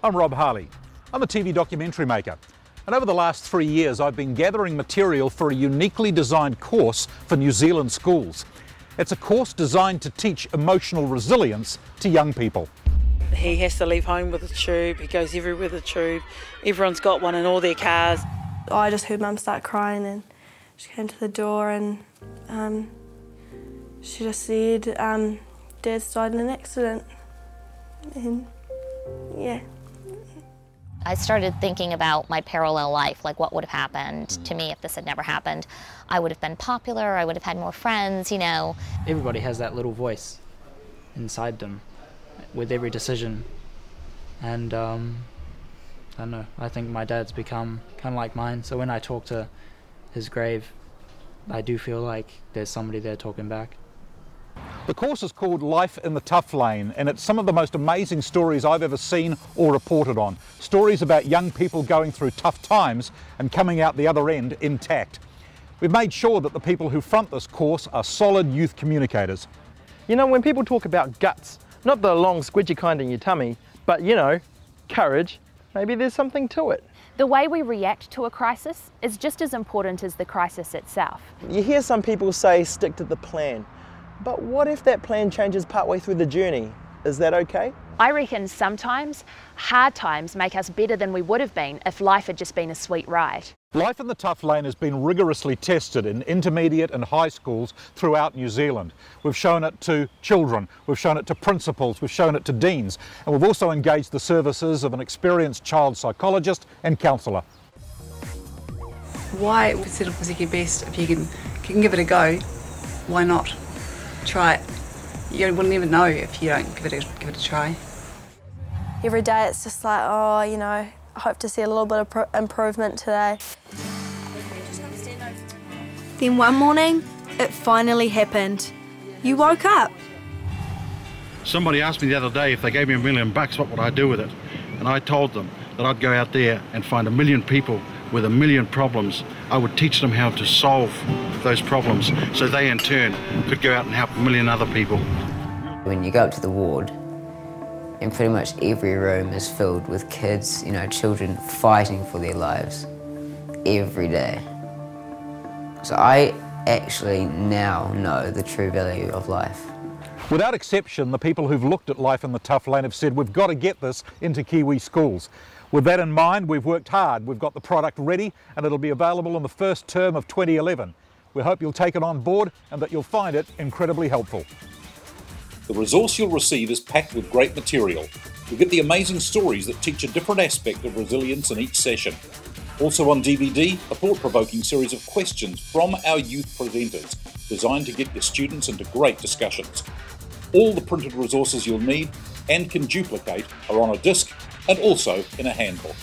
I'm Rob Harley. I'm a TV documentary maker, and over the last 3 years I've been gathering material for a uniquely designed course for New Zealand schools. It's a course designed to teach emotional resilience to young people. He has to leave home with a tube, he goes everywhere with a tube, everyone's got one in all their cars. I just heard Mum start crying and she came to the door and she just said, Dad's died in an accident. And yeah. I started thinking about my parallel life, like what would have happened to me if this had never happened. I would have been popular, I would have had more friends, you know. Everybody has that little voice inside them with every decision. And I don't know, I think my dad's become kind of like mine. So when I talk to his grave, I do feel like there's somebody there talking back. The course is called Life in the Tough Lane, and it's some of the most amazing stories I've ever seen or reported on. Stories about young people going through tough times and coming out the other end intact. We've made sure that the people who front this course are solid youth communicators. You know, when people talk about guts, not the long squidgy kind in your tummy, but you know, courage, maybe there's something to it. The way we react to a crisis is just as important as the crisis itself. You hear some people say stick to the plan, but what if that plan changes partway through the journey? Is that okay? I reckon sometimes hard times make us better than we would have been if life had just been a sweet ride. Life in the Tough Lane has been rigorously tested in intermediate and high schools throughout New Zealand. We've shown it to children, we've shown it to principals, we've shown it to deans, and we've also engaged the services of an experienced child psychologist and counsellor. Why settle for second best if you can give it a go? Why not? Try it. You will never know if you don't give it a try. Every day it's just like, oh, you know, I hope to see a little bit of improvement today. Then one morning, it finally happened. You woke up. Somebody asked me the other day if they gave me $1 million, what would I do with it? And I told them that I'd go out there and find 1 million people with 1 million problems. I would teach them how to solve those problems so they in turn could go out and help 1 million other people. When you go up to the ward, and pretty much every room is filled with kids, you know, children fighting for their lives every day. So I actually now know the true value of life. Without exception, the people who've looked at Life in the Tough Lane have said we've got to get this into Kiwi schools. With that in mind, we've worked hard. We've got the product ready and it'll be available in the first term of 2011. We hope you'll take it on board and that you'll find it incredibly helpful. The resource you'll receive is packed with great material. You'll get the amazing stories that teach a different aspect of resilience in each session. Also on DVD, a thought-provoking series of questions from our youth presenters, designed to get your students into great discussions. All the printed resources you'll need and can duplicate are on a disc and also in a handbook.